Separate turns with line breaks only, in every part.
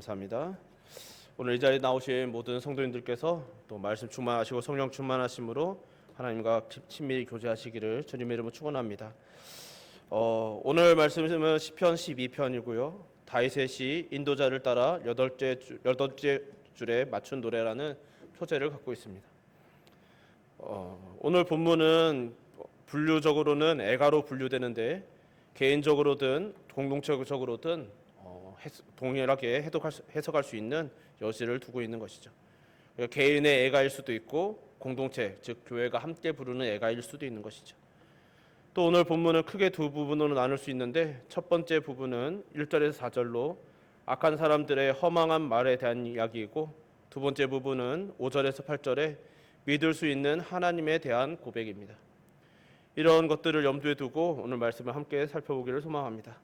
감사합니다. 오늘 이 자리에 나오신 모든 성도님들께서 또 말씀 충만하시고 성령 충만하심으로 하나님과 친밀히 교제하시기를 주님의 이름으로 축원합니다. 오늘 말씀은 시편 12편이고요. 다윗의 시 인도자를 따라 여덟째 줄에 맞춘 노래라는 표제를 갖고 있습니다. 오늘 본문은 분류적으로는 애가로 분류되는데 개인적으로든 공동체적으로든 동일하게 해석할 수 있는 여지를 두고 있는 것이죠. 개인의 애가일 수도 있고 공동체, 즉 교회가 함께 부르는 애가일 수도 있는 것이죠. 또 오늘 본문은 크게 두 부분으로 나눌 수 있는데 첫 번째 부분은 1절에서 4절로 악한 사람들의 허망한 말에 대한 이야기이고 두 번째 부분은 5절에서 8절에 믿을 수 있는 하나님에 대한 고백입니다. 이런 것들을 염두에 두고 오늘 말씀을 함께 살펴보기를 소망합니다.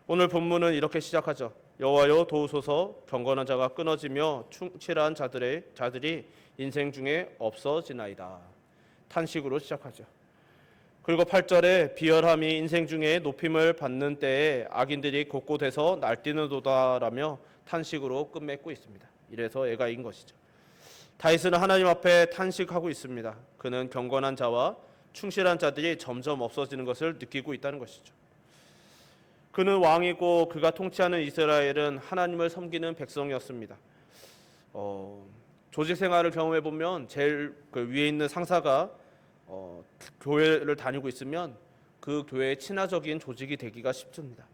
오늘 본문은 이렇게 시작하죠. 여호와여 도우소서, 경건한 자가 끊어지며 충실한 자들이 인생 중에 없어지나이다. 탄식으로 시작하죠. 그리고 8절에 비열함이 인생 중에 높임을 받는 때에 악인들이 곳곳에서 날뛰는도다라며 탄식으로 끝맺고 있습니다. 이래서 애가인 것이죠. 다윗은 하나님 앞에 탄식하고 있습니다. 그는 경건한 자와 충실한 자들이 점점 없어지는 것을 느끼고 있다는 것이죠. 그는 왕이고 그가 통치하는 이스라엘은 하나님을 섬기는 백성이었습니다. 조직 생활을 경험해 보면 제일 위에 있는 상사가 교회를 다니고 있으면 그 교회의 친화적인 조직이 되기가 쉽습니다.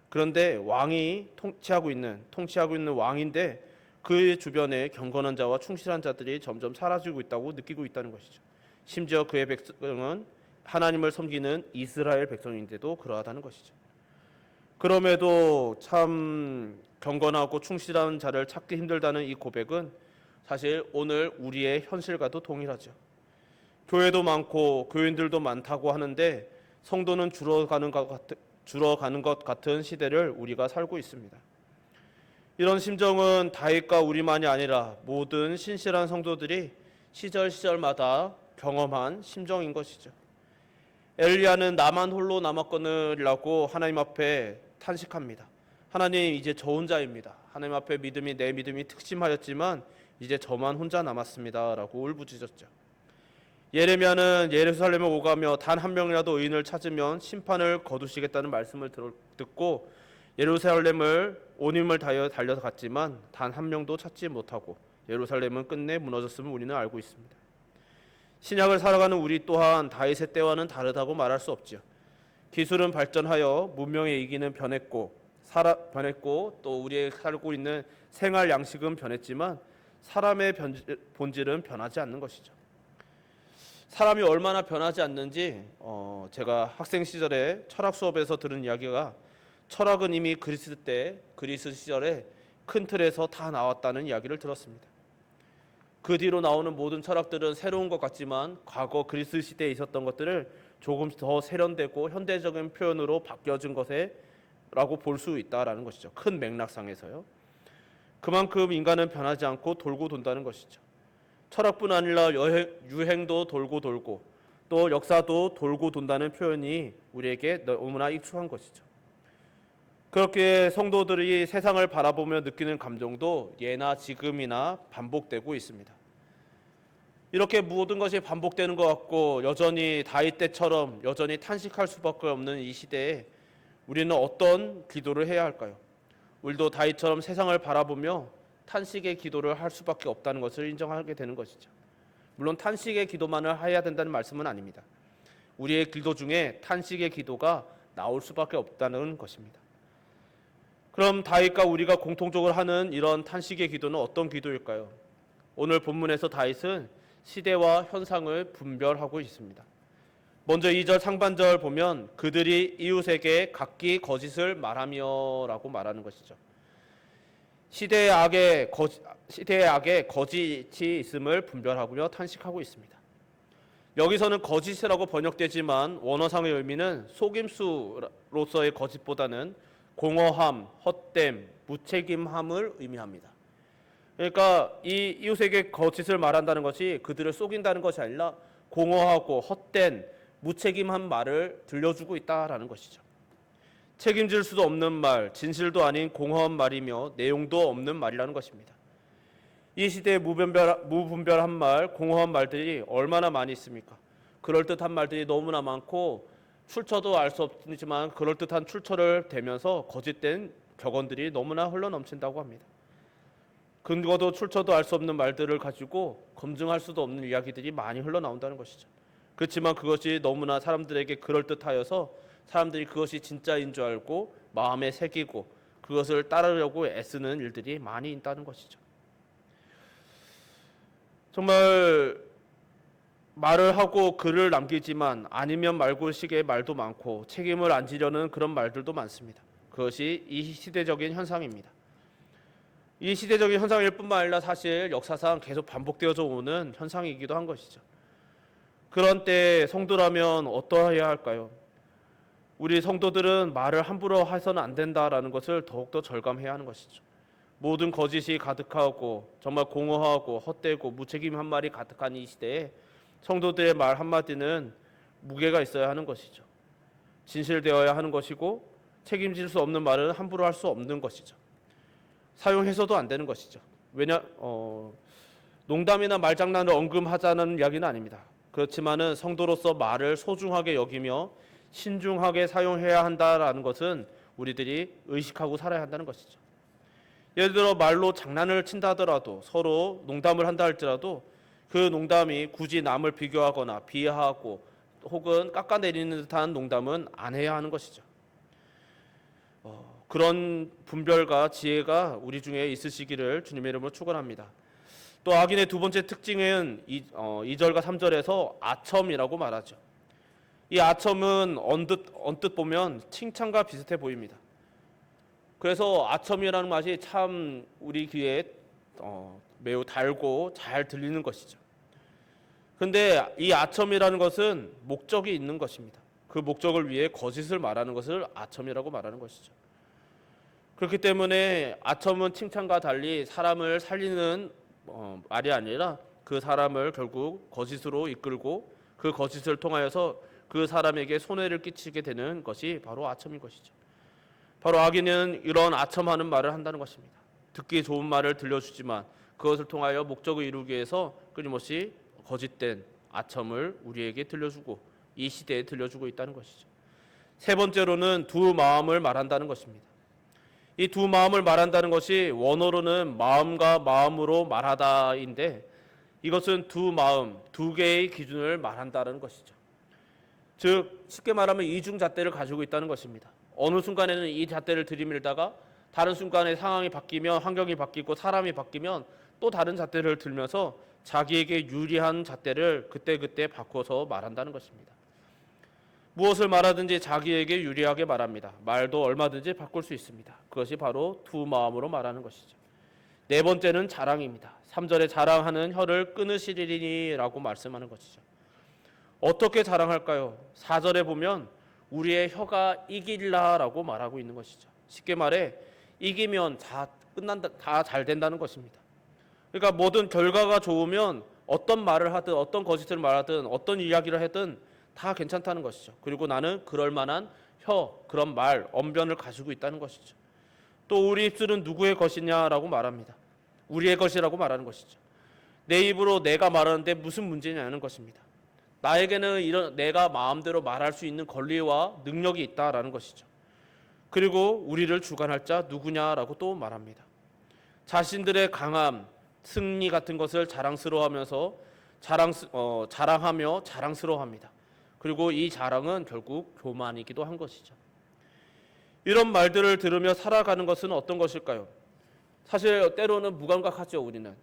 그런데 왕이 통치하고 있는 왕인데 그의 주변에 경건한 자와 충실한 자들이 점점 사라지고 있다고 느끼고 있다는 것이죠. 심지어 그의 백성은 하나님을 섬기는 이스라엘 백성인데도 그러하다는 것이죠. 그럼에도 참 경건하고 충실한 자를 찾기 힘들다는 이 고백은 사실 오늘 우리의 현실과도 동일하죠. 교회도 많고 교인들도 많다고 하는데 성도는 줄어가는 것 같은 시대를 우리가 살고 있습니다. 이런 심정은 다윗과 우리만이 아니라 모든 신실한 성도들이 시절마다 경험한 심정인 것이죠. 엘리야는 나만 홀로 남았거늘이라고 하나님 앞에 탄식합니다. 하나님, 이제 저 혼자입니다. 하나님 앞에 내 믿음이 특심하였지만 이제 저만 혼자 남았습니다 라고 울부짖었죠. 예레미야는 예루살렘에 오가며 단 한 명이라도 의인을 찾으면 심판을 거두시겠다는 말씀을 듣고 예루살렘을 온 힘을 다하여 달려갔지만 단 한 명도 찾지 못하고 예루살렘은 끝내 무너졌음을 우리는 알고 있습니다. 신약을 살아가는 우리 또한 다윗의 때와는 다르다고 말할 수 없죠. 기술은 발전하여 문명의 이기는 변했고 또 우리의 살고 있는 생활 양식은 변했지만 사람의 본질은 변하지 않는 것이죠. 사람이 얼마나 변하지 않는지 제가 학생 시절에 철학 수업에서 들은 이야기가 철학은 이미 그리스 시절에 큰 틀에서 다 나왔다는 이야기를 들었습니다. 그 뒤로 나오는 모든 철학들은 새로운 것 같지만 과거 그리스 시대에 있었던 것들을 조금 더 세련되고 현대적인 표현으로 바뀌어진 것이라고 볼 수 있다라는 것이죠. 큰 맥락상에서요. 그만큼 인간은 변하지 않고 돌고 돈다는 것이죠. 철학뿐 아니라 유행도 돌고 또 역사도 돌고 돈다는 표현이 우리에게 너무나 익숙한 것이죠. 그렇게 성도들이 세상을 바라보며 느끼는 감정도 예나 지금이나 반복되고 있습니다. 이렇게 모든 것이 반복되는 것 같고 여전히 다윗 때처럼 여전히 탄식할 수밖에 없는 이 시대에 우리는 어떤 기도를 해야 할까요? 우리도 다윗처럼 세상을 바라보며 탄식의 기도를 할 수밖에 없다는 것을 인정하게 되는 것이죠. 물론 탄식의 기도만을 해야 된다는 말씀은 아닙니다. 우리의 기도 중에 탄식의 기도가 나올 수밖에 없다는 것입니다. 그럼 다윗과 우리가 공통적으로 하는 이런 탄식의 기도는 어떤 기도일까요? 오늘 본문에서 다윗은 시대와 현상을 분별하고 있습니다. 먼저 2절 상반절 보면 그들이 이웃에게 각기 거짓을 말하며 라고 말하는 것이죠. 시대의 악에 거짓이 있음을 분별하고요 탄식하고 있습니다. 여기서는 거짓이라고 번역되지만 원어상의 의미는 속임수로서의 거짓보다는 공허함, 헛됨, 무책임함을 의미합니다. 그러니까 이 이웃에게 거짓을 말한다는 것이 그들을 속인다는 것이 아니라 공허하고 헛된 무책임한 말을 들려주고 있다라는 것이죠. 책임질 수도 없는 말, 진실도 아닌 공허한 말이며 내용도 없는 말이라는 것입니다. 이 시대에 무분별한 말, 공허한 말들이 얼마나 많이 있습니까? 그럴듯한 말들이 너무나 많고 출처도 알 수 없지만 그럴듯한 출처를 대면서 거짓된 격언들이 너무나 흘러넘친다고 합니다. 근거도 출처도 알 수 없는 말들을 가지고 검증할 수도 없는 이야기들이 많이 흘러나온다는 것이죠. 그렇지만 그것이 너무나 사람들에게 그럴듯하여서 사람들이 그것이 진짜인 줄 알고 마음에 새기고 그것을 따르려고 애쓰는 일들이 많이 있다는 것이죠. 정말 말을 하고 글을 남기지만 아니면 말고 식의 말도 많고 책임을 안 지려는 그런 말들도 많습니다. 그것이 이 시대적인 현상입니다. 이 시대적인 현상일 뿐만 아니라 사실 역사상 계속 반복되어져 오는 현상이기도 한 것이죠. 그런 때 성도라면 어떠해야 할까요? 우리 성도들은 말을 함부로 해서는 안 된다라는 것을 더욱더 절감해야 하는 것이죠. 모든 거짓이 가득하고 정말 공허하고 헛되고 무책임한 말이 가득한 이 시대에 성도들의 말 한마디는 무게가 있어야 하는 것이죠. 진실되어야 하는 것이고 책임질 수 없는 말은 함부로 할 수 없는 것이죠. 사용해서도 안 되는 것이죠. 농담이나 말장난을 언급하자는 이야기는 아닙니다. 그렇지만은 성도로서 말을 소중하게 여기며 신중하게 사용해야 한다라는 것은 우리들이 의식하고 살아야 한다는 것이죠. 예를 들어 말로 장난을 친다 하더라도 서로 농담을 한다 할지라도 그 농담이 굳이 남을 비교하거나 비하하고 혹은 깎아내리는 듯한 농담은 안 해야 하는 것이죠. 그런 분별과 지혜가 우리 중에 있으시기를 주님의 이름으로 축원합니다. 또 악인의 두 번째 특징은 2절과 3절에서 아첨이라고 말하죠. 이 아첨은 언뜻 보면 칭찬과 비슷해 보입니다. 그래서 아첨이라는 맛이 참 우리 귀에 매우 달고 잘 들리는 것이죠. 그런데 이 아첨이라는 것은 목적이 있는 것입니다. 그 목적을 위해 거짓을 말하는 것을 아첨이라고 말하는 것이죠. 그렇기 때문에 아첨은 칭찬과 달리 사람을 살리는 말이 아니라 그 사람을 결국 거짓으로 이끌고 그 거짓을 통하여서 그 사람에게 손해를 끼치게 되는 것이 바로 아첨인 것이죠. 바로 악인은 이런 아첨하는 말을 한다는 것입니다. 듣기 좋은 말을 들려주지만 그것을 통하여 목적을 이루기 위해서 끊임없이 거짓된 아첨을 우리에게 들려주고 이 시대에 들려주고 있다는 것이죠. 세 번째로는 두 마음을 말한다는 것입니다. 이 두 마음을 말한다는 것이 원어로는 마음과 마음으로 말하다인데 이것은 두 마음, 두 개의 기준을 말한다는 것이죠. 즉 쉽게 말하면 이중 잣대를 가지고 있다는 것입니다. 어느 순간에는 이 잣대를 들이밀다가 다른 순간에 상황이 바뀌면 환경이 바뀌고 사람이 바뀌면 또 다른 잣대를 들면서 자기에게 유리한 잣대를 그때그때 바꿔서 말한다는 것입니다. 무엇을 말하든지 자기에게 유리하게 말합니다. 말도 얼마든지 바꿀 수 있습니다. 그것이 바로 두 마음으로 말하는 것이죠. 네 번째는 자랑입니다. 3절에 자랑하는 혀를 끊으시리니라고 말씀하는 것이죠. 어떻게 자랑할까요? 4절에 보면 우리의 혀가 이길라라고 말하고 있는 것이죠. 쉽게 말해 이기면 다 끝난다, 다 잘 된다는 것입니다. 그러니까 모든 결과가 좋으면 어떤 말을 하든 어떤 거짓을 말하든 어떤 이야기를 하든 다 괜찮다는 것이죠. 그리고 나는 그럴 만한 그런 말, 언변을 가지고 있다는 것이죠. 또 우리 입술은 누구의 것이냐라고 말합니다. 우리의 것이라고 말하는 것이죠. 내 입으로 내가 말하는데 무슨 문제냐는 것입니다. 나에게는 내가 마음대로 말할 수 있는 권리와 능력이 있다라는 것이죠. 그리고 우리를 주관할 자 누구냐라고 또 말합니다. 자신들의 강함, 승리 같은 것을 자랑스러워하면서 자랑하며 자랑스러워합니다. 그리고 이 자랑은 결국 교만이기도 한 것이죠. 이런 말들을 들으며 살아가는 것은 어떤 것일까요? 사실 때로는 무감각하죠. 우리는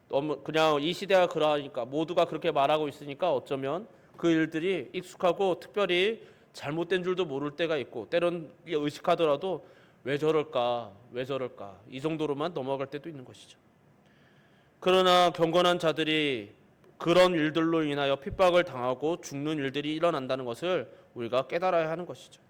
너무 그냥 이 시대가 그러니까 모두가 그렇게 말하고 있으니까 어쩌면 그 일들이 익숙하고 특별히 잘못된 줄도 모를 때가 있고 때로는 의식하더라도 왜 저럴까 이 정도로만 넘어갈 때도 있는 것이죠. 그러나 경건한 자들이 그런 일들로 인하여 핍박을 당하고 죽는 일들이 일어난다는 것을 우리가 깨달아야 하는 것이죠.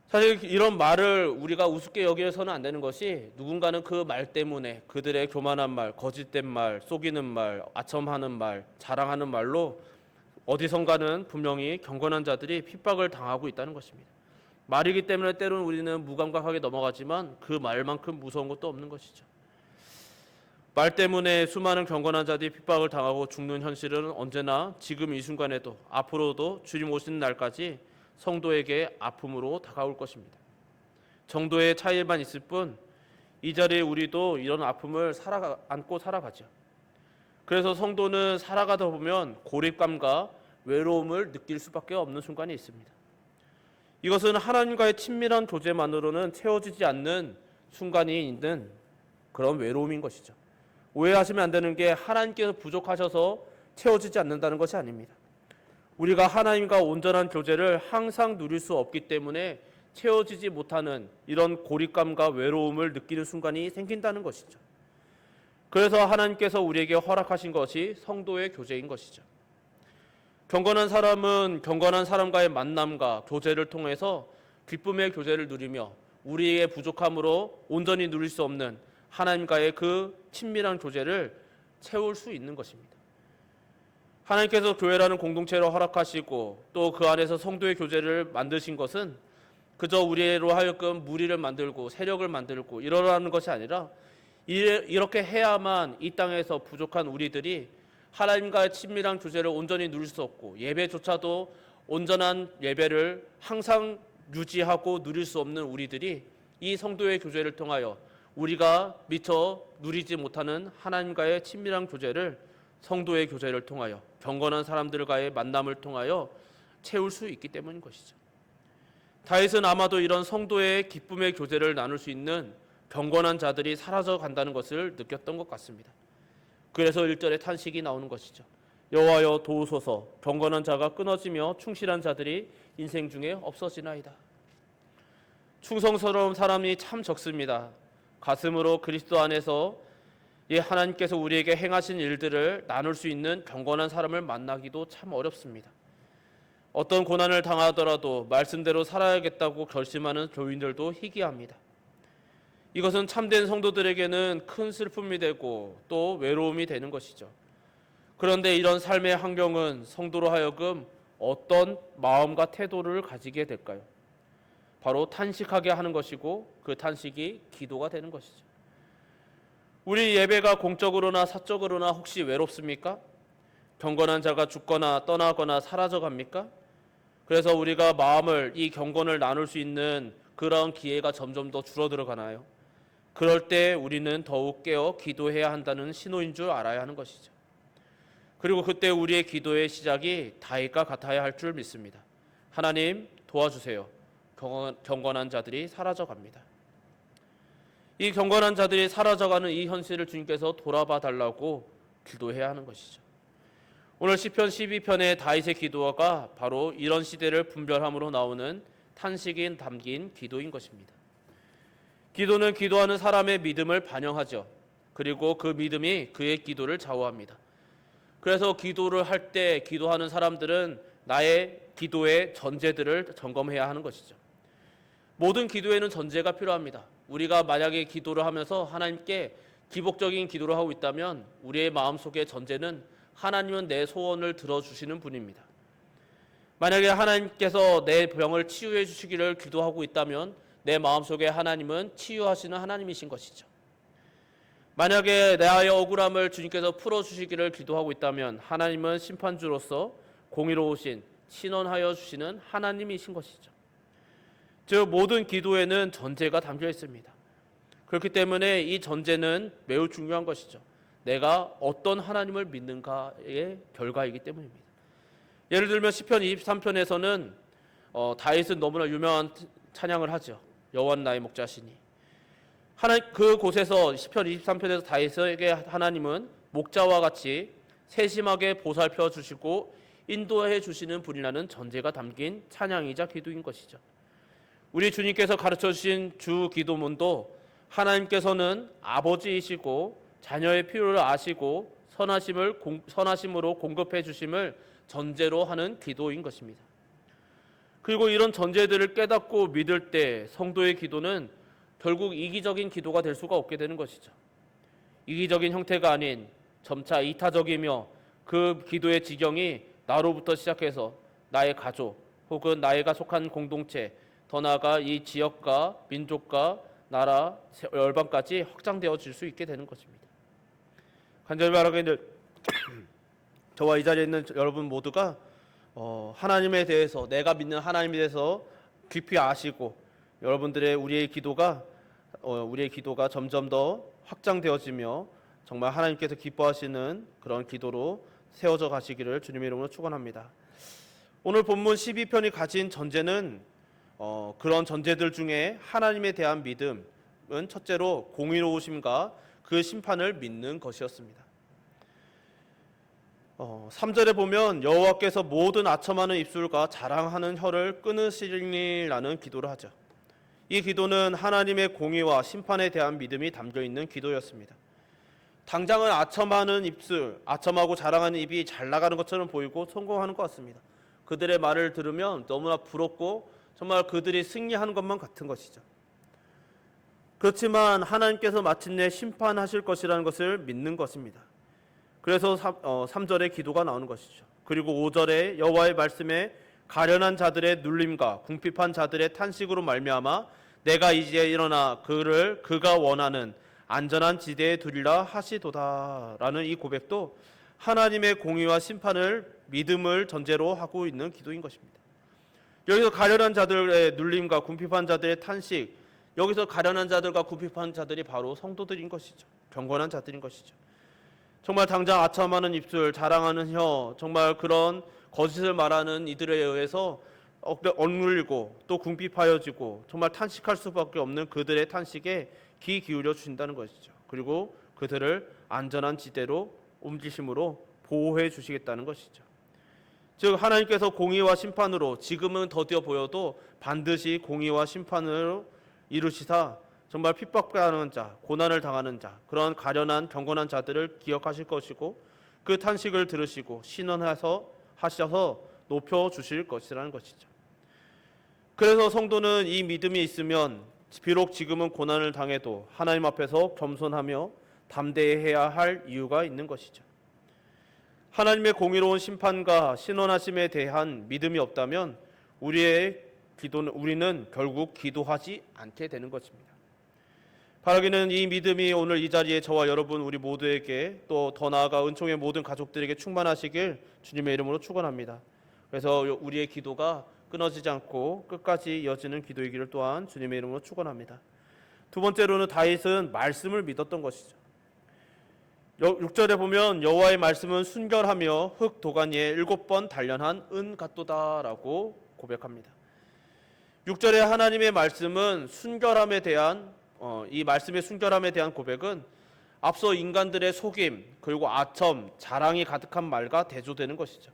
사실 이런 말을 우리가 우습게 여겨서는 안 되는 것이 누군가는 그 말 때문에 그들의 교만한 말, 거짓된 말, 속이는 말, 아첨하는 말, 자랑하는 말로 어디선가는 분명히 경건한 자들이 핍박을 당하고 있다는 것입니다. 말이기 때문에 때로는 우리는 무감각하게 넘어가지만 그 말만큼 무서운 것도 없는 것이죠. 말 때문에 수많은 경건한 자들이 핍박을 당하고 죽는 현실은 언제나 지금 이 순간에도 앞으로도 주님 오시는 날까지 성도에게 아픔으로 다가올 것입니다. 정도의 차이만 있을 뿐 이 자리에 우리도 이런 아픔을 안고 살아가죠. 그래서 성도는 살아가다 보면 고립감과 외로움을 느낄 수밖에 없는 순간이 있습니다. 이것은 하나님과의 친밀한 교제만으로는 채워지지 않는 순간이 있는 그런 외로움인 것이죠. 오해하시면 안 되는 게 하나님께서 부족하셔서 채워지지 않는다는 것이 아닙니다. 우리가 하나님과 온전한 교제를 항상 누릴 수 없기 때문에 채워지지 못하는 이런 고립감과 외로움을 느끼는 순간이 생긴다는 것이죠. 그래서 하나님께서 우리에게 허락하신 것이 성도의 교제인 것이죠. 경건한 사람은 경건한 사람과의 만남과 교제를 통해서 기쁨의 교제를 누리며 우리의 부족함으로 온전히 누릴 수 없는 하나님과의 그 친밀한 교제를 채울 수 있는 것입니다. 하나님께서 교회라는 공동체를 허락하시고 또 그 안에서 성도의 교제를 만드신 것은 그저 우리로 하여금 무리를 만들고 세력을 만들고 이러라는 것이 아니라 이렇게 해야만 이 땅에서 부족한 우리들이 하나님과의 친밀한 교제를 온전히 누릴 수 없고 예배조차도 온전한 예배를 항상 유지하고 누릴 수 없는 우리들이 이 성도의 교제를 통하여 우리가 미처 누리지 못하는 하나님과의 친밀한 교제를 성도의 교제를 통하여 경건한 사람들과의 만남을 통하여 채울 수 있기 때문인 것이죠. 다윗은 아마도 이런 성도의 기쁨의 교제를 나눌 수 있는 경건한 자들이 사라져 간다는 것을 느꼈던 것 같습니다. 그래서 1절에 탄식이 나오는 것이죠. 여호와여 도우소서, 경건한 자가 끊어지며 충실한 자들이 인생 중에 없어지나이다. 충성스러운 사람이 참 적습니다. 가슴으로 그리스도 안에서 하나님께서 우리에게 행하신 일들을 나눌 수 있는 경건한 사람을 만나기도 참 어렵습니다. 어떤 고난을 당하더라도 말씀대로 살아야겠다고 결심하는 교인들도 희귀합니다. 이것은 참된 성도들에게는 큰 슬픔이 되고 또 외로움이 되는 것이죠. 그런데 이런 삶의 환경은 성도로 하여금 어떤 마음과 태도를 가지게 될까요? 바로 탄식하게 하는 것이고 그 탄식이 기도가 되는 것이죠. 우리 예배가 공적으로나 사적으로나 혹시 외롭습니까? 경건한 자가 죽거나 떠나거나 사라져갑니까? 그래서 우리가 마음을 이 경건을 나눌 수 있는 그런 기회가 점점 더 줄어들어 가나요? 그럴 때 우리는 더욱 깨어 기도해야 한다는 신호인 줄 알아야 하는 것이죠. 그리고 그때 우리의 기도의 시작이 다윗과 같아야 할 줄 믿습니다. 하나님 도와주세요. 경건한 자들이 사라져갑니다. 이 경건한 자들이 사라져가는 이 현실을 주님께서 돌아봐 달라고 기도해야 하는 것이죠. 오늘 시편 12편의 다윗의 기도가 바로 이런 시대를 분별함으로 나오는 탄식이 담긴 기도인 것입니다. 기도는 기도하는 사람의 믿음을 반영하죠. 그리고 그 믿음이 그의 기도를 좌우합니다. 그래서 기도를 할 때 기도하는 사람들은 나의 기도의 전제들을 점검해야 하는 것이죠. 모든 기도에는 전제가 필요합니다. 우리가 만약에 기도를 하면서 하나님께 기복적인 기도를 하고 있다면 우리의 마음속의 전제는 하나님은 내 소원을 들어주시는 분입니다. 만약에 하나님께서 내 병을 치유해 주시기를 기도하고 있다면 내 마음속에 하나님은 치유하시는 하나님이신 것이죠. 만약에 나의 억울함을 주님께서 풀어주시기를 기도하고 있다면 하나님은 심판주로서 공의로우신 신원하여 주시는 하나님이신 것이죠. 즉 모든 기도에는 전제가 담겨 있습니다. 그렇기 때문에 이 전제는 매우 중요한 것이죠. 내가 어떤 하나님을 믿는가의 결과이기 때문입니다. 예를 들면 시편 23편에서는 다윗은 너무나 유명한 찬양을 하죠. 여호와는 나의 목자시니. 그곳에서 시편 23편에서 다윗에게 하나님은 목자와 같이 세심하게 보살펴 주시고 인도해 주시는 분이라는 전제가 담긴 찬양이자 기도인 것이죠. 우리 주님께서 가르쳐 주신 주 기도문도 하나님께서는 아버지이시고 자녀의 필요를 아시고 선하심으로 공급해 주심을 전제로 하는 기도인 것입니다. 그리고 이런 전제들을 깨닫고 믿을 때 성도의 기도는 결국 이기적인 기도가 될 수가 없게 되는 것이죠. 이기적인 형태가 아닌 점차 이타적이며 그 기도의 지경이 나로부터 시작해서 나의 가족 혹은 나이가 속한 공동체, 더 나아가 이 지역과 민족과 나라, 열방까지 확장되어질 수 있게 되는 것입니다. 간절히 바라기는 저와 이 자리에 있는 여러분 모두가 하나님에 대해서, 내가 믿는 하나님에 대해서 깊이 아시고 여러분들의 우리의 기도가 점점 더 확장되어지며 정말 하나님께서 기뻐하시는 그런 기도로 세워져 가시기를 주님의 이름으로 축원합니다. 오늘 본문 12편이 가진 전제는 그런 전제들 중에 하나님에 대한 믿음은 첫째로 공의로우심과 그 심판을 믿는 것이었습니다. 3절에 보면 여호와께서 모든 아첨하는 입술과 자랑하는 혀를 끊으시리라는 기도를 하죠. 이 기도는 하나님의 공의와 심판에 대한 믿음이 담겨 있는 기도였습니다. 당장은 아첨하는 입술, 아첨하고 자랑하는 입이 잘 나가는 것처럼 보이고 성공하는 것 같습니다. 그들의 말을 들으면 너무나 부럽고 정말 그들이 승리하는 것만 같은 것이죠. 그렇지만 하나님께서 마침내 심판하실 것이라는 것을 믿는 것입니다. 그래서 3절에 기도가 나오는 것이죠. 그리고 5절에 여호와의 말씀에 가련한 자들의 눌림과 궁핍한 자들의 탄식으로 말미암아 내가 이제 일어나 그가 원하는 안전한 지대에 두리라 하시도다라는 이 고백도 하나님의 공의와 심판을 믿음을 전제로 하고 있는 기도인 것입니다. 여기서 가련한 자들의 눌림과 궁핍한 자들의 탄식, 여기서 가련한 자들과 궁핍한 자들이 바로 성도들인 것이죠. 경건한 자들인 것이죠. 정말 당장 아첨하는 입술, 자랑하는 혀, 정말 그런 거짓을 말하는 이들에 의해서 억눌리고 또 궁핍하여지고 정말 탄식할 수밖에 없는 그들의 탄식에 귀 기울여 주신다는 것이죠. 그리고 그들을 안전한 지대로 옮기심으로 보호해 주시겠다는 것이죠. 즉 하나님께서 공의와 심판으로, 지금은 더디어 보여도 반드시 공의와 심판으로 이루시사 정말 핍박당하는 자, 고난을 당하는 자, 그런 가련한 경건한 자들을 기억하실 것이고 그 탄식을 들으시고 신원하셔서 높여 주실 것이라는 것이죠. 그래서 성도는 이 믿음이 있으면 비록 지금은 고난을 당해도 하나님 앞에서 겸손하며 담대해야 할 이유가 있는 것이죠. 하나님의 공의로운 심판과 신원하심에 대한 믿음이 없다면 우리는 결국 기도하지 않게 되는 것입니다. 바라기는 이 믿음이 오늘 이 자리에 저와 여러분 우리 모두에게 또 더 나아가 은총의 모든 가족들에게 충만하시길 주님의 이름으로 축원합니다. 그래서 우리의 기도가 끊어지지 않고 끝까지 이어지는 기도이기를 또한 주님의 이름으로 축원합니다. 두 번째로는 다윗은 말씀을 믿었던 것이죠. 6절에 보면 여호와의 말씀은 순결하며 흙 도가니에 7번 단련한 은 같도다라고 고백합니다. 6절에 하나님의 말씀은 순결함에 대한 이 말씀의 순결함에 대한 고백은 앞서 인간들의 속임 그리고 아첨, 자랑이 가득한 말과 대조되는 것이죠.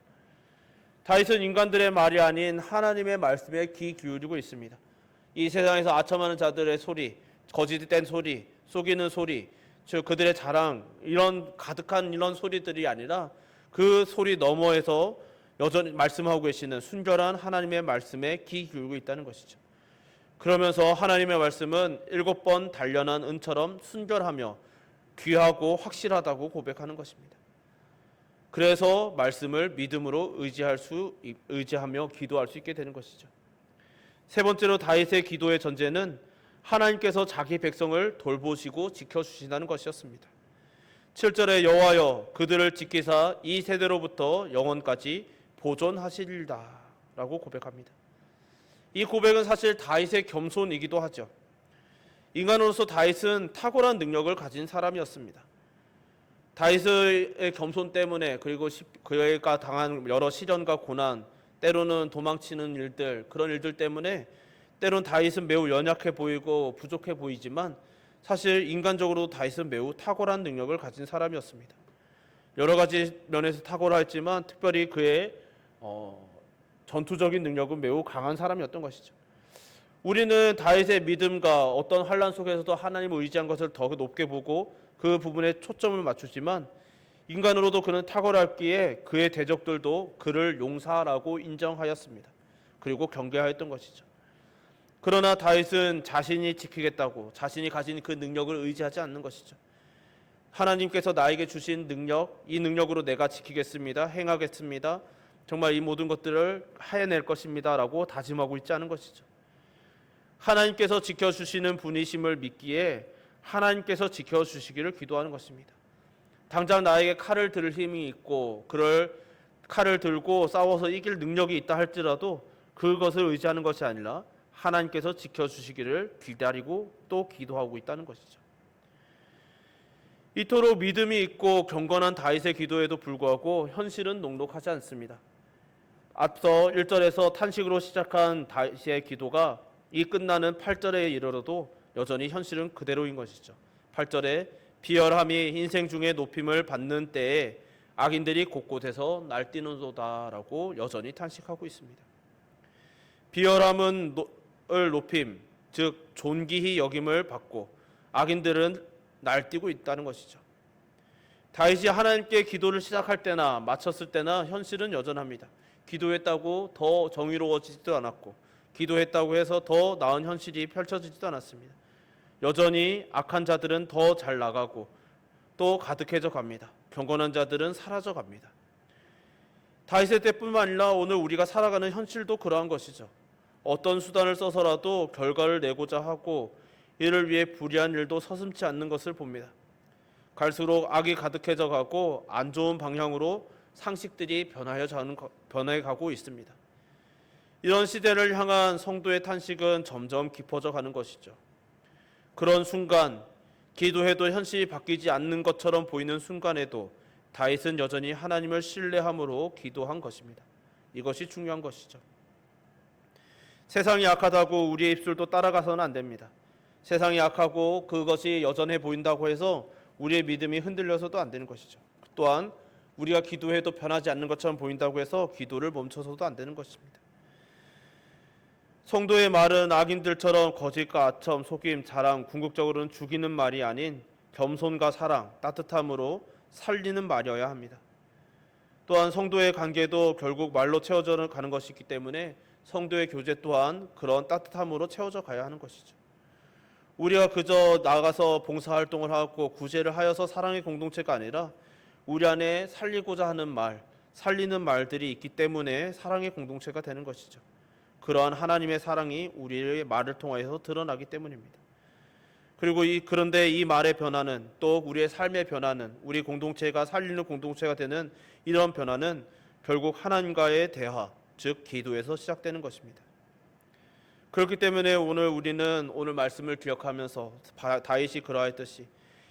다윗은 인간들의 말이 아닌 하나님의 말씀에 귀 기울이고 있습니다. 이 세상에서 아첨하는 자들의 소리, 거짓된 소리, 속이는 소리, 즉 그들의 자랑, 이런 가득한 이런 소리들이 아니라 그 소리 너머에서 여전히 말씀하고 계시는 순결한 하나님의 말씀에 귀 기울이고 있다는 것이죠. 그러면서 하나님의 말씀은 7번 단련한 은처럼 순결하며 귀하고 확실하다고 고백하는 것입니다. 그래서 말씀을 믿음으로 의지하며 기도할 수 있게 되는 것이죠. 세 번째로 다윗의 기도의 전제는 하나님께서 자기 백성을 돌보시고 지켜주신다는 것이었습니다. 7절에 여호와여 그들을 지키사 이 세대로부터 영원까지 보존하시리라 라고 고백합니다. 이 고백은 사실 다윗의 겸손이기도 하죠. 인간으로서 다윗은 탁월한 능력을 가진 사람이었습니다. 다윗의 겸손 때문에 그리고 그가 당한 여러 시련과 고난, 때로는 도망치는 일들, 그런 일들 때문에 때론 다윗은 매우 연약해 보이고 부족해 보이지만 사실 인간적으로 다윗은 매우 탁월한 능력을 가진 사람이었습니다. 여러 가지 면에서 탁월했지만 특별히 그의 전투적인 능력은 매우 강한 사람이었던 것이죠. 우리는 다윗의 믿음과 어떤 환난 속에서도 하나님을 의지한 것을 더 높게 보고 그 부분에 초점을 맞추지만 인간으로도 그는 탁월했기에 그의 대적들도 그를 용사라고 인정하였습니다. 그리고 경계하였던 것이죠. 그러나 다윗은 자신이 지키겠다고 자신이 가진 그 능력을 의지하지 않는 것이죠. 하나님께서 나에게 주신 능력, 이 능력으로 내가 지키겠습니다. 행하겠습니다. 정말 이 모든 것들을 해낼 것입니다. 라고 다짐하고 있지 않은 것이죠. 하나님께서 지켜주시는 분이심을 믿기에 하나님께서 지켜주시기를 기도하는 것입니다. 당장 나에게 칼을 들 힘이 있고 그를 칼을 들고 싸워서 이길 능력이 있다 할지라도 그것을 의지하는 것이 아니라 하나님께서 지켜주시기를 기다리고 또 기도하고 있다는 것이죠. 이토록 믿음이 있고 경건한 다윗의 기도에도 불구하고 현실은 녹록하지 않습니다. 앞서 1절에서 탄식으로 시작한 다윗의 기도가 이 끝나는 8절에 이르러도 여전히 현실은 그대로인 것이죠. 8절에 비열함이 인생 중에 높임을 받는 때에 악인들이 곳곳에서 날뛰는도다라고 여전히 탄식하고 있습니다. 비열함은 높임, 즉 존귀히 여김을 받고 악인들은 날뛰고 있다는 것이죠. 다윗이 하나님께 기도를 시작할 때나 마쳤을 때나 현실은 여전합니다. 기도했다고 더 정의로워지지도 않았고 기도했다고 해서 더 나은 현실이 펼쳐지지도 않았습니다. 여전히 악한 자들은 더 잘 나가고 또 가득해져 갑니다. 경건한 자들은 사라져 갑니다. 다윗의 때뿐만 아니라 오늘 우리가 살아가는 현실도 그러한 것이죠. 어떤 수단을 써서라도 결과를 내고자 하고 이를 위해 불의한 일도 서슴지 않는 것을 봅니다. 갈수록 악이 가득해져 가고 안 좋은 방향으로 상식들이 변해가고 있습니다. 이런 시대를 향한 성도의 탄식은 점점 깊어져 가는 것이죠. 그런 순간, 기도해도 현실이 바뀌지 않는 것처럼 보이는 순간에도 다윗은 여전히 하나님을 신뢰함으로 기도한 것입니다. 이것이 중요한 것이죠. 세상이 약하다고 우리의 입술도 따라가서는 안 됩니다. 세상이 약하고 그것이 여전해 보인다고 해서 우리의 믿음이 흔들려서도 안 되는 것이죠. 또한 우리가 기도해도 변하지 않는 것처럼 보인다고 해서 기도를 멈춰서도 안 되는 것입니다. 성도의 말은 악인들처럼 거짓과 아첨, 속임, 자랑, 궁극적으로는 죽이는 말이 아닌 겸손과 사랑, 따뜻함으로 살리는 말이어야 합니다. 또한 성도의 관계도 결국 말로 채워져 가는 것이기 때문에 성도의 교제 또한 그런 따뜻함으로 채워져 가야 하는 것이죠. 우리가 그저 나가서 봉사활동을 하고 구제를 하여서 사랑의 공동체가 아니라 우리 안에 살리고자 하는 말, 살리는 말들이 있기 때문에 사랑의 공동체가 되는 것이죠. 그러한 하나님의 사랑이 우리의 말을 통하여서 드러나기 때문입니다. 그리고 그런데 이 말의 변화는 또 우리의 삶의 변화는 우리 공동체가 살리는 공동체가 되는 이런 변화는 결국 하나님과의 대화, 즉 기도에서 시작되는 것입니다. 그렇기 때문에 우리는 오늘 말씀을 기억하면서 다윗이 그러했듯이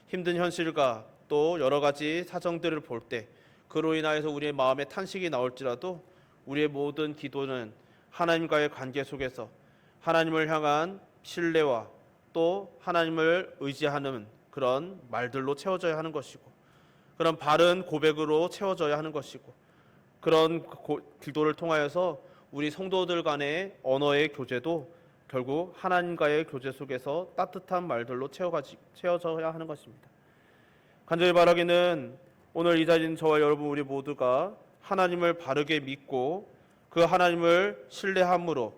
힘든 현실과 또 여러 가지 사정들을 볼 때 그로 인하여서 우리의 마음에 탄식이 나올지라도 우리의 모든 기도는 하나님과의 관계 속에서 하나님을 향한 신뢰와 또 하나님을 의지하는 그런 말들로 채워져야 하는 것이고 그런 바른 고백으로 채워져야 하는 것이고 그런 기도를 통하여서 우리 성도들 간의 언어의 교제도 결국 하나님과의 교제 속에서 따뜻한 말들로 채워져야 하는 것입니다. 간절히 바라기는 오늘 이 자리에 있는 저와 여러분 우리 모두가 하나님을 바르게 믿고 그 하나님을 신뢰함으로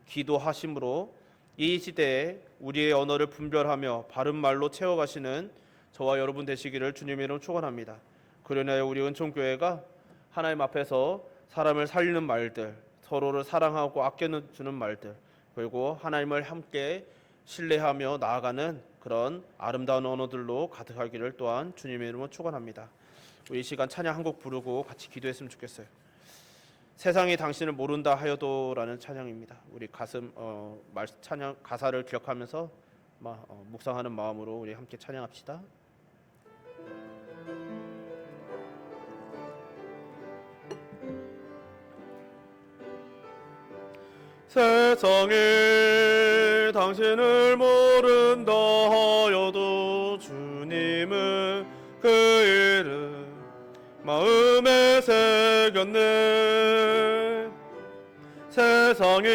기도하심으로 이 시대에 우리의 언어를 분별하며 바른 말로 채워가시는 저와 여러분 되시기를 주님의 이름으로 축원합니다. 그로 인하여 우리 은총교회가 하나님 앞에서 사람을 살리는 말들, 서로를 사랑하고 아껴주는 말들, 그리고 하나님을 함께 신뢰하며 나아가는 그런 아름다운 언어들로 가득하기를 또한 주님의 이름으로 축원합니다. 우리 이 시간 찬양 한 곡 부르고 같이 기도했으면 좋겠어요. 세상이 당신을 모른다 하여도라는 찬양입니다. 우리 찬양 가사를 기억하면서 묵상하는 마음으로 우리 함께 찬양합시다. 세상이 당신을 모른다 하여도 주님은 그 이름 마음에 새겼네. 세상이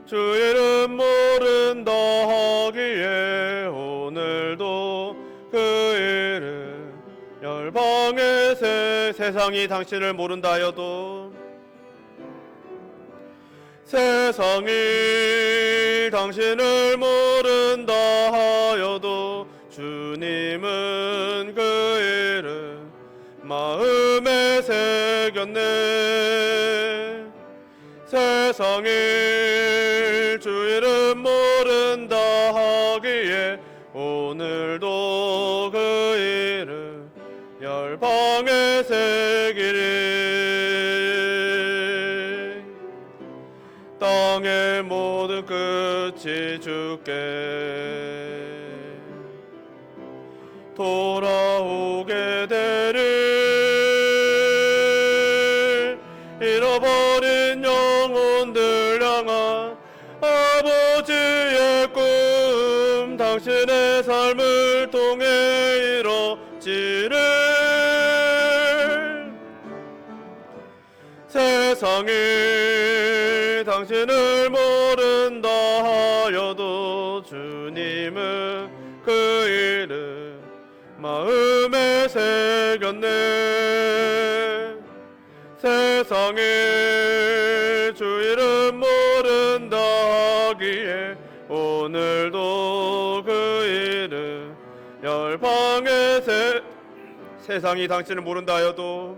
주 이름 모른다 하기에 오늘도 그 이름 열방의 세상이 당신을 모른다 하여도 세상이 당신을 모른다 하여도 주님은 그 이름 마음에 새겼네. 세상이 주 이름 모른다 하기에 오늘도 그 이름 열방에 새기리. 땅의 모든 끝이 주께 돌아오게 되리. 잃어버린 영혼들 향한 아버지의 꿈 당신의 삶을 통해 이뤄지리. 세상이 당신을 모른다 하여도 주님은 그 이름 마음에 새겼네. 세상이 주 이름 모른다 하기에 오늘도 그 이름 열방에 세상이 당신을 모른다 하여도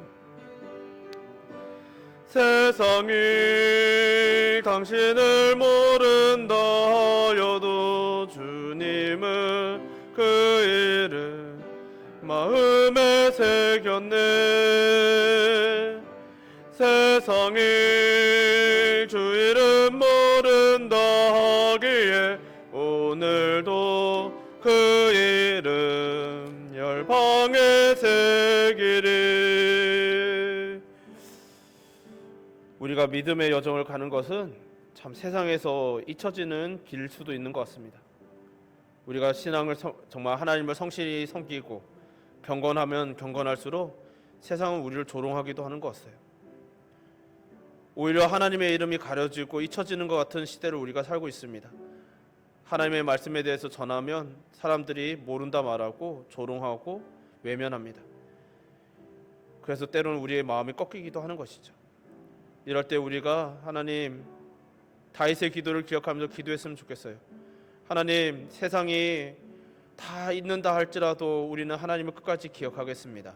세상이 당신을 모른다 하여도 주님은 그 이름 마음에 새겼네. 세상이 주 이름 모른다 하기에 오늘도 그 이름 열방에 새기리. 우리가 믿음의 여정을 가는 것은 참 세상에서 잊혀지는 길일 수도 있는 것 같습니다. 우리가 신앙을 정말 하나님을 성실히 섬기고 경건하면 경건할수록 세상은 우리를 조롱하기도 하는 것 같아요. 오히려 하나님의 이름이 가려지고 잊혀지는 것 같은 시대를 우리가 살고 있습니다. 하나님의 말씀에 대해서 전하면 사람들이 모른다 말하고 조롱하고 외면합니다. 그래서 때로는 우리의 마음이 꺾이기도 하는 것이죠. 이럴 때 우리가 하나님 다윗의 기도를 기억하면서 기도했으면 좋겠어요. 하나님, 세상이 다 잊는다 할지라도 우리는 하나님을 끝까지 기억하겠습니다.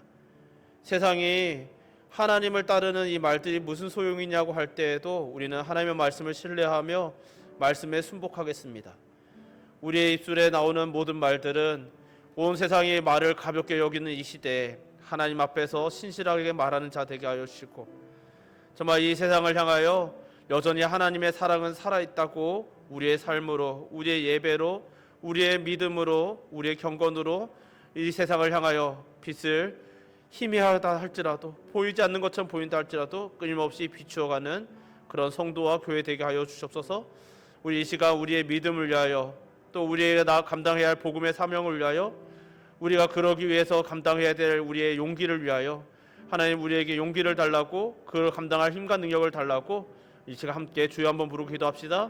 세상이 하나님을 따르는 이 말들이 무슨 소용이냐고 할 때에도 우리는 하나님의 말씀을 신뢰하며 말씀에 순복하겠습니다. 우리의 입술에 나오는 모든 말들은 온 세상의 말을 가볍게 여기는 이 시대에 하나님 앞에서 신실하게 말하는 자 되게 하여 주시고, 정말 이 세상을 향하여 여전히 하나님의 사랑은 살아있다고 우리의 삶으로, 우리의 예배로, 우리의 믿음으로, 우리의 경건으로 이 세상을 향하여 빛을 희미하다 할지라도, 보이지 않는 것처럼 보인다 할지라도 끊임없이 비추어가는 그런 성도와 교회 되게 하여 주시옵소서. 우리 이 시간 우리의 믿음을 위하여, 또 우리가 감당해야 할 복음의 사명을 위하여, 우리가 그러기 위해서 감당해야 될 우리의 용기를 위하여 하나님 우리에게 용기를 달라고, 그걸 감당할 힘과 능력을 달라고 이 시간 함께 주여 한번 부르고 기도합시다.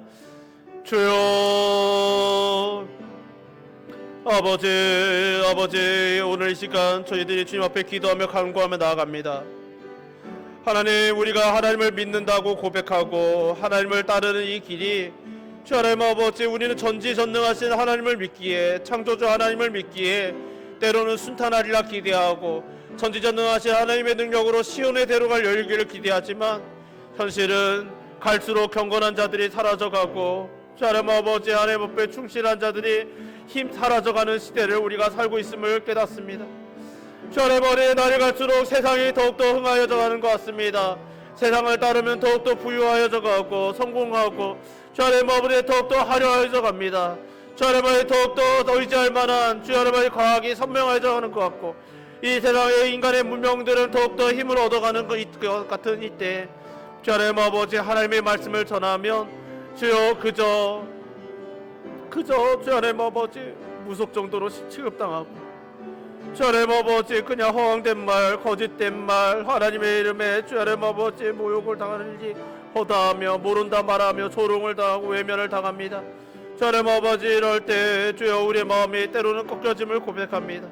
주여, 아버지, 오늘 이 시간 저희들이 주님 앞에 기도하며 간구하며 나아갑니다. 하나님, 우리가 하나님을 믿는다고 고백하고 하나님을 따르는 이 길이, 주 하나님 아버지, 우리는 전지전능하신 하나님을 믿기에, 창조주 하나님을 믿기에 때로는 순탄하리라 기대하고 전지전능하신 하나님의 능력으로 시온의 대로갈 열기를 기대하지만 현실은 갈수록 경건한 자들이 사라져가고 주 하나님 아버지, 하나님 앞에 충실한 자들이 힘 사라져가는 시대를 우리가 살고 있음을 깨닫습니다. 주 하나님 아버지, 날이 갈수록 세상이 더욱더 흥하여져 가는 것 같습니다. 세상을 따르면 더욱더 부유하여져 가고 성공하고 주 하나님 아버지 더욱더 화려하여져 갑니다. 주 하나님 아버지 더욱더 의지할 만한 주 하나님 아버지 과학이 선명해져 가는 것 같고, 이 세상의 인간의 문명들은 더욱더 힘을 얻어가는 것 같은 이때 주 하나님 아버지, 하나님의 말씀을 전하면 주여 그저 주 하나님 아버지 무속 정도로 취급당하고, 주 하나님 아버지 그냥 허황된 말, 거짓된 말, 하나님의 이름에 주 하나님 아버지 모욕을 당하는 일이 허다하며 모른다 말하며 조롱을 당하고 외면을 당합니다. 주 하나님 아버지, 이럴 때 주여 우리의 마음이 때로는 꺾여짐을 고백합니다.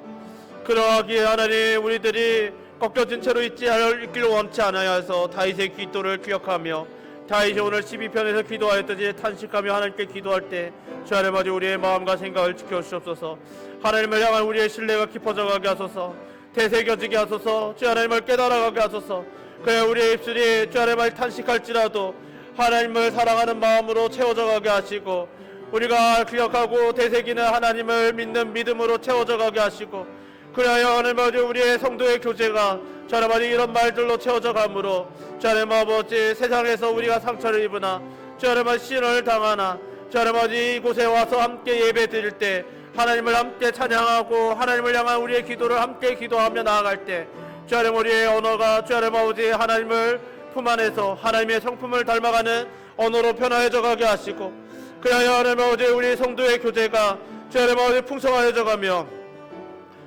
그러하기에 하나님, 우리들이 꺾여진 채로 있기를 원치 않아야 해서 다윗의 기도를 기억하며 다윗이 오늘 12편에서 기도하였듯이 탄식하며 하나님께 기도할 때 주 하나님 아버지, 우리의 마음과 생각을 지켜주시옵소서. 하나님을 향한 우리의 신뢰가 깊어져 가게 하소서. 되새겨지게 하소서. 주 하나님을 깨달아가게 하소서. 그래 우리의 입술이 주 하나님을 탄식할지라도 하나님을 사랑하는 마음으로 채워져 가게 하시고, 우리가 기억하고 되새기는 하나님을 믿는 믿음으로 채워져 가게 하시고, 그리하여 하나님 아버지 우리의 성도의 교제가 주 하나님 아버지 이런 말들로 채워져 가므로 주 하나님 아버지 세상에서 우리가 상처를 입으나 주 하나님 아버지 시련을 당하나 주 하나님 아버지 이곳에 와서 함께 예배 드릴 때 하나님을 함께 찬양하고 하나님을 향한 우리의 기도를 함께 기도하며 나아갈 때 주 하나님 우리의 언어가 주 하나님 아버지 하나님을 품 안에서 하나님의 성품을 닮아가는 언어로 변화해져 가게 하시고, 그리하여 하나님 아버지 우리 성도의 교제가 주 하나님 아버지 풍성하여져 가며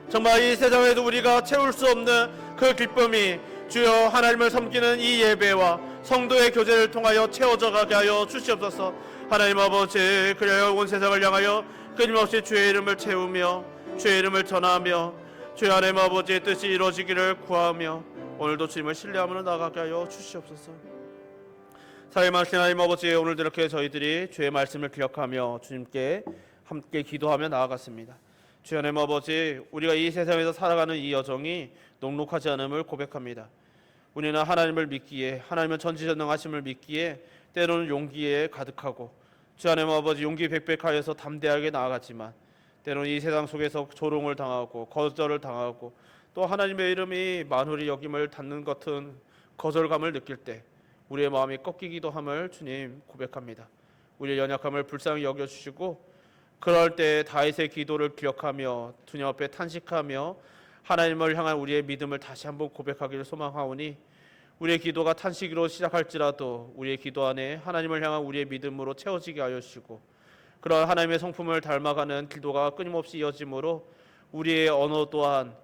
정말 이 세상에도 우리가 채울 수 없는 그 기쁨이 주여 하나님을 섬기는 이 예배와 성도의 교제를 통하여 채워져 가게 하여 주시옵소서. 하나님 아버지 그리하여 온 세상을 향하여 끊임없이 주의 이름을 채우며 주의 이름을 전하며 주의 하나님 아버지의 뜻이 이루어지기를 구하며 오늘도 주님을 신뢰하며 나아가게 하여 주시옵소서. 살아계신 하나님 아버지, 오늘도 이렇게 저희들이 주의 말씀을 기억하며 주님께 함께 기도하며 나아갔습니다. 주의 하나님 아버지, 우리가 이 세상에서 살아가는 이 여정이 녹록하지 않음을 고백합니다. 우리는 하나님을 믿기에, 하나님은 전지전능하심을 믿기에 때로는 용기에 가득하고 주 하나님 아버지 용기 백백하여서 담대하게 나아갔지만 때로는 이 세상 속에서 조롱을 당하고 거절을 당하고 또 하나님의 이름이 만홀히 여김을 닫는 같은 거절감을 느낄 때 우리의 마음이 꺾이기도 함을 주님 고백합니다. 우리의 연약함을 불쌍히 여겨주시고 그럴 때 다윗의 기도를 기억하며 주님 앞에 탄식하며 하나님을 향한 우리의 믿음을 다시 한번 고백하기를 소망하오니, 우리의 기도가 탄식으로 시작할지라도 우리의 기도 안에 하나님을 향한 우리의 믿음으로 채워지게 하여 주시고, 그런 하나님의 성품을 닮아가는 기도가 끊임없이 이어지므로 우리의 언어 또한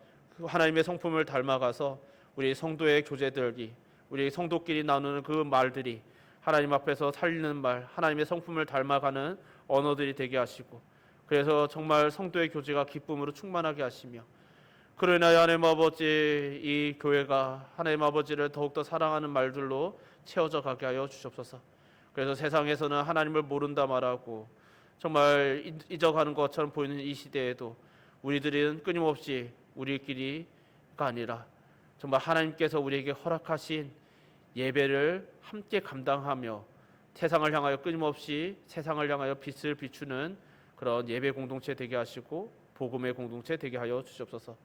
하나님의 성품을 닮아가서 우리 성도의 교제들이, 우리 성도끼리 나누는 그 말들이 하나님 앞에서 살리는 말, 하나님의 성품을 닮아가는 언어들이 되게 하시고, 그래서 정말 성도의 교제가 기쁨으로 충만하게 하시며, 그로 인하여 하나님 아버지 이 교회가 하나님 아버지를 더욱더 사랑하는 말들로 채워져 가게 하여 주시옵소서. 그래서 세상에서는 하나님을 모른다 말하고 정말 잊어가는 것처럼 보이는 이 시대에도 우리들은 끊임없이 우리끼리가 아니라 정말 하나님께서 우리에게 허락하신 예배를 함께 감당하며 세상을 향하여 끊임없이 세상을 향하여 빛을 비추는 그런 예배 공동체 되게 하시고 복음의 공동체 되게 하여 주시옵소서.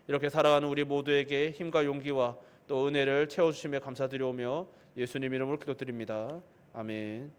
이렇게 살아가는 우리 모두에게 힘과 용기와 또 은혜를 채워주시며 감사드리오며 예수님 이름으로 기도드립니다. 아멘.